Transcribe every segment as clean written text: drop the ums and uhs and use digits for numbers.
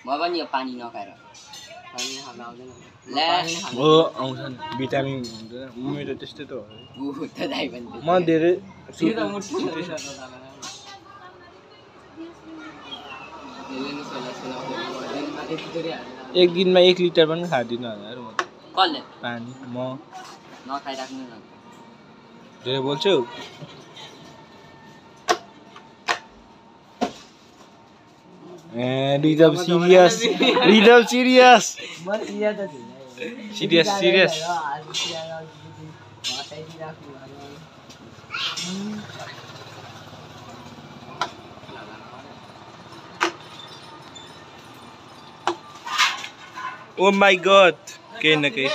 म पनि यो पानी नखाएर पानी खान आउँदैन हो आउँछ नि भिटामिन हुन्छ मेरो त्यस्तै त हो त दाइ पनि म धेरै एक दिनमा 1 लिटर पनि खादिन होला यार म कसले पानी म नखाइराख्नु न धेरै बोल्छु रिदम serious serious oh my god केही न केही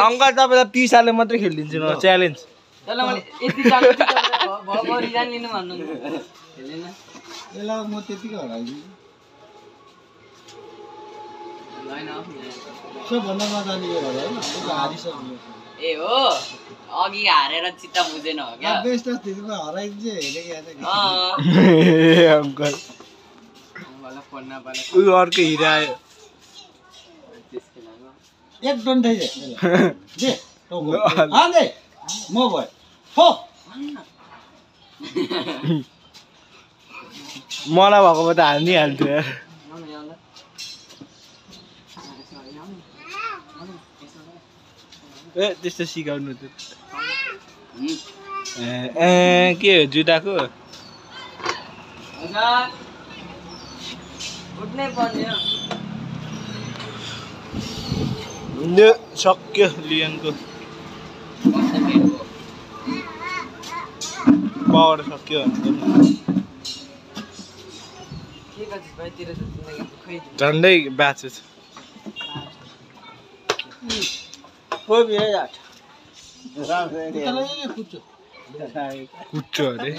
अंकल तपाईलाई 30 सालले मात्रै खेलिदिन्छु न च्यालेन्ज ल मैले यति चालु भरि जान लिनु भन्नु हेलेन ल म त्यतिकै हराइदिन्छु हैन सो भन्दा नजाने यो होला हैन त्यो हारिसक्यो ए हो अघि हारेर चित्त बुझेन हो क्या बेस्ट दिनमा हराइदिन्छ हेरेको याद अंकल मलाई फोन नपाले उयो अर्को हिरा आयो एक डन्डै दे दे हाले म भयो हो मलाई भएको भए त हाल्थ्यो यार ए त्यस्तो सिकाउनु त के हो जुदाको उठ्नै पर्ने हो सक्यो लियनको पावर सक्यो झन्डै बाँचेछ कुच्चो अरे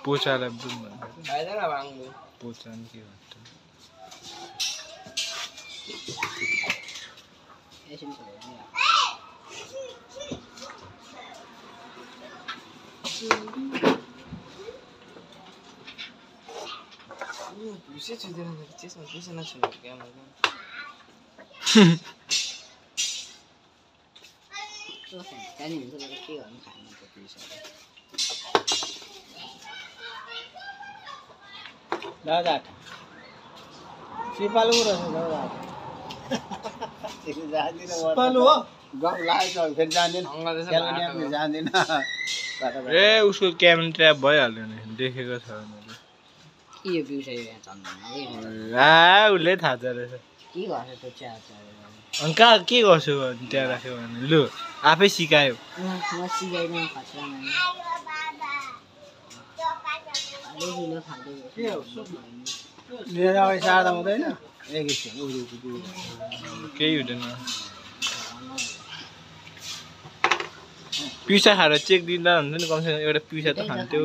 पोचालाई बुम भन्छ पोचा नि के भन्छ Bisa sudah nak kecil, bisa nak cuma kayak mana? Cái này tôi lấy cái ẩn khẳng của tôi sao? Đó rồi. Sipalu rồi đó rồi. Sipalu. Góc lại rồi फिर जाने. Kelnya जाने ना. ए उसको क्यामेरा ट्र्याप भइहाल्यो नि देखेको छ मैले के यो भ्यू चाहिँ यहाँ चल्दैन उसले थाहा छ रहेछ के गर्छ त्यो च्याप अनि कहाँ के गर्छु भने त्यहाँ राख्यो भने लु आफै सिकायो म सिकाइदिनु खतरामा लिएर अगाडि सार्दा हुँदैन एकैछिन केही हुँदैन पिसा खाएर चेक दिँदा हुन्छ नि कमसेकम एउटा पिसा त खान्थ्यो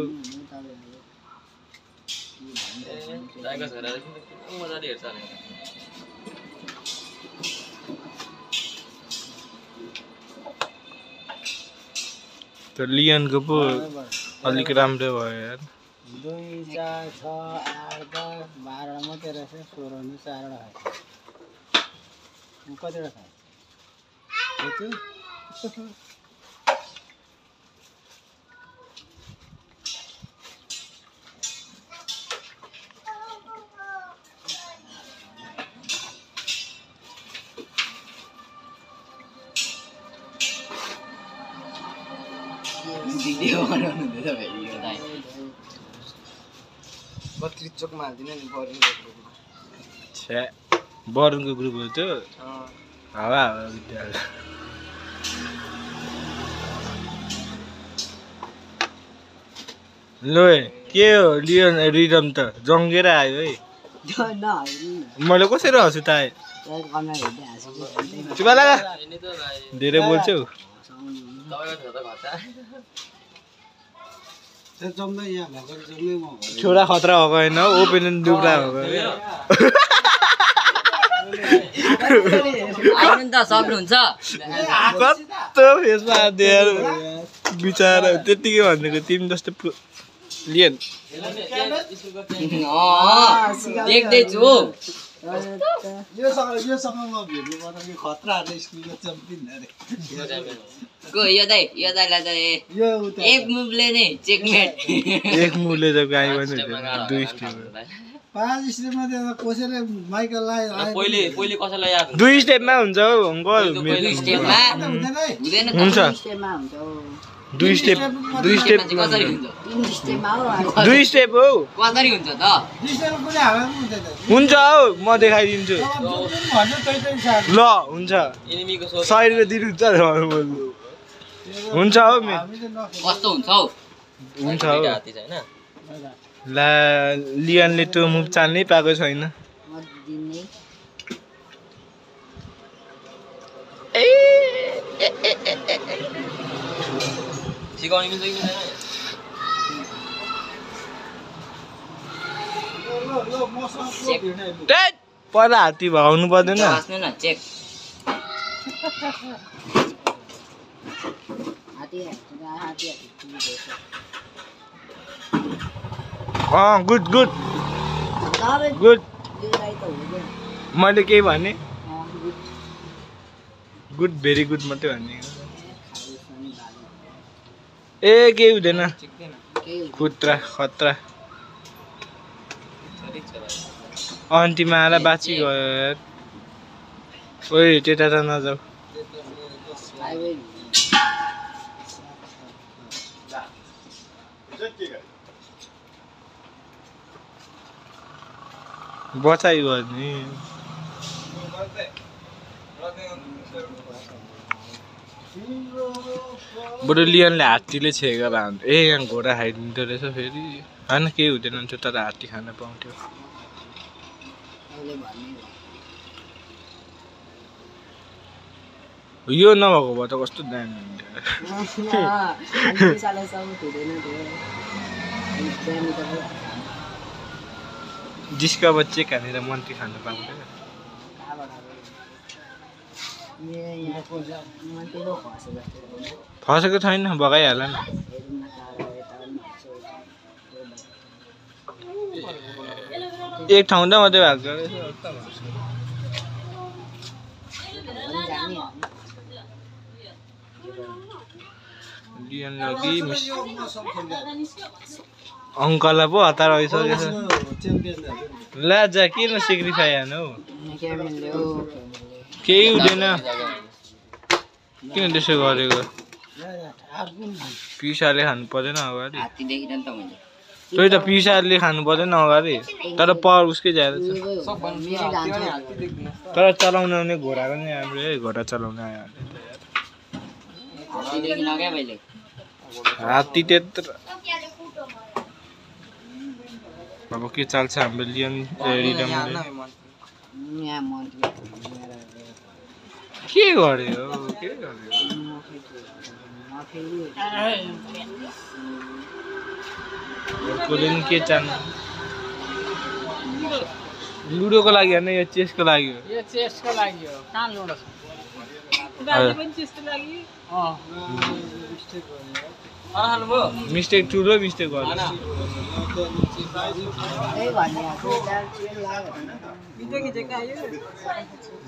त्यो लियनको पो अलिक राम्रो भयो यार 2 4 6 8 10 12 मात्रै रहेछ 16 नि 4 वटा खायो कतिवटा खायो भिडियो बनाउनु हुँदैछ फेरि यो दाइ 32 चोकमा हाल्दिन नि बरुङको ग्रुप हो त्यो हावा विद्यालय लो के हो लियन रिदम त जङ्गेर आयो है मैले कसरी हँसु त चुपा लागा धेरै बोल्छौ छोरा खतरा भएको होइन ओपेनियन दुब्रा भएको आउनु नि त सक्नुहुन्छ कस्तो फेसमा दिएर बिचरा त्यतिकै भनेको तिमी जस्तो लिएन देख्दैछु यो दाइलाई त एक मुभले नै चेकमेट एक मुभले त गाई भने 2 स्टेप 5 स्टेपमा त कोसेर माइकल लाइ पहिले कसैलाई याद 2 स्टेपमा हुन्छ हौ अङ्कल पहिले स्टेपमा हुँदैन हुन्छ 2 स्टेप कसरी हुन्छ 2 स्टेप हो कसरी हुन्छ त 2 स्टेप कुनै हालमा हुँदैन हुन्छ हौ म देखाइदिन्छु ल हुन्छ एनिमीको 100 रुपैयाँ दिनुहुन्छ हुन्छ हौ कस्तो हुन्छ हौ हुन्छ हौ ला लियनले त्यो मुभ चाल्नै पाएको छैन सिकाउनु मिल्छ कि मिल्दैन पहिला हात्ती भगाउनु पर्दैन हाँस्नु न चेक गुड गुड गुड मैले केही भने गुड भेरी गुड मात्रै भन्ने ए केही हुँदैन खुत्रा खतरा अन्तिमा आएर बाँची गयो ओइ त्यता त नजाऊ बचाइ गर्ने बरु लियनले हात्तीले छेकेको भए हुन्छ ए यहाँ घोडा खाइदिँदो रहेछ फेरि होइन केही हुँदैन थियो तर हात्ती खान पाउँथ्यो यो नभएको भए त कस्तो दामी हुन्थ्यो जिसका बच्चे खानेर मन्टी खान पाउँथ्यो फसेको छैन बगाइहाल न एक ठाउँदा मात्रै भएको अङ्कललाई पो हतार भइसकेछ ला जा किन सेक्रिफाई हानु केही हुँदैन किन त्यसो गरेको पिसाले खानु पर्दैन अगाडि त्यही त पिसाले खानु पर्दैन अगाडि तर पर उसकै ज्यादा छ तर चलाउन आउने घोडाको नि हाम्रो है घोडा चलाउन आयो हात्ती त्यत्रो अब के चाल्छ हाम्रो लियन रिडमले के गर्यो के गर्यो के चाहनु लुडोको लागि होइन यो चेसको लागि हो यो चेसको लागि हो कहाँ लुडो छ मिस्टेक ठुलो मिस्टेक गर्नु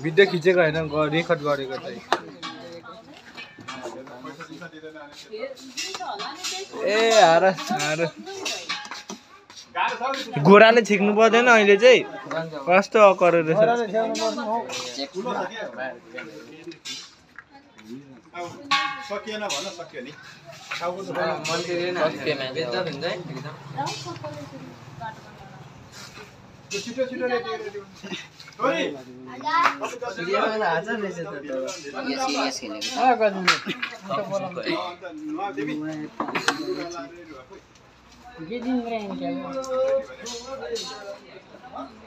भिडियो खिचेको होइन रेकर्ड गरेको चाहिँ ए हार घोडाले छिक्नु पर्दैन अहिले चाहिँ कस्तो अकर रहेछ सकिएन भन्न सक्यो नि छिटो छिटो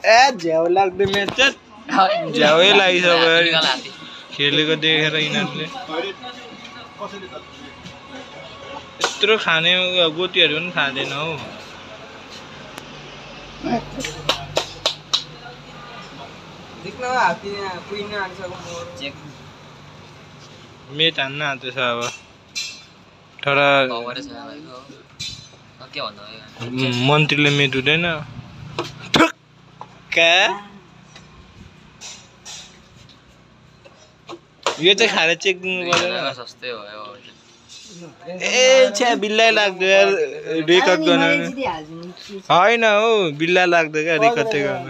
ए झ्याउ लाग्दो म्याच झ्याउै लागिसक्यो खेलेको देखेर यिनीहरूले यत्रो खाने गोटीहरू पनि खाँदैन हौ मेट हान्न आँट्दैछ अब तर मन्त्रीले मेट हुँदैन ठुक्का यो चाहिँ खाएर चेक गर्नु पर्दैन ए छ्या बिल्ला लाग्दो यार रेकर्ड गर्न होइन हौ बिल्ला लाग्दो क्या रेकर्ड चाहिँ गर्न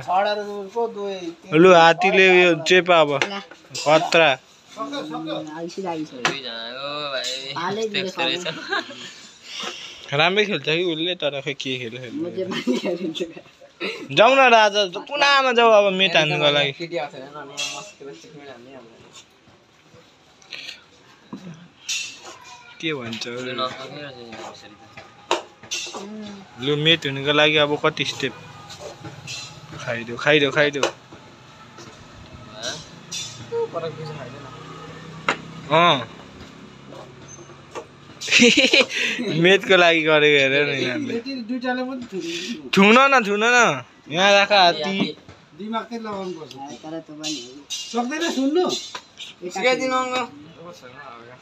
लु हात्तीले यो चेपा अब खतरा राम्रै खेल्छ कि उसले तर खै के खेल्यो जाउँ न राजा कुनामा जाऊ अब मेट हान्नुको लागि के भन्छ लु मेट हुनुको लागि अब कति स्टेप खाइदेऊ खाइदेऊ खाइदेऊ मेटको लागि गरेको हेरेर नि यिनीहरूले थुन न यहाँ राख हात्ती दिमागै लगाउनु पर्छ सक्दैन सुन्नु सिकाइदिनु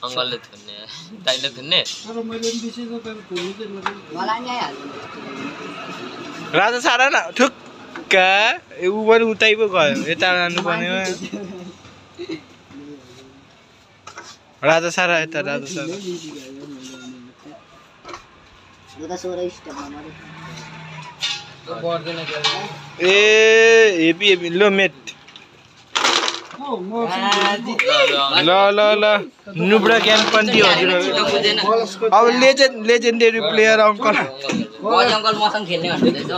अङ्गलले थुन्ने दाइले थुन्ने तर मैले पनि बिर्सेको तर थुन्नु चाहिँ मलाई नि आइहाल्छ राजा सारा न ठुक्का ऊ पनि उतै पो गयो यता जानु पर्ने राजा सारा यता राजा सारा ए हेभी हेभी लो मेट ल ल ल नुब्रा ज्ञान पन्थी हजुर अब लेजेन्डरी प्लेयर अङ्कल अङ्कल मसँग खेल्ने भन्दैछ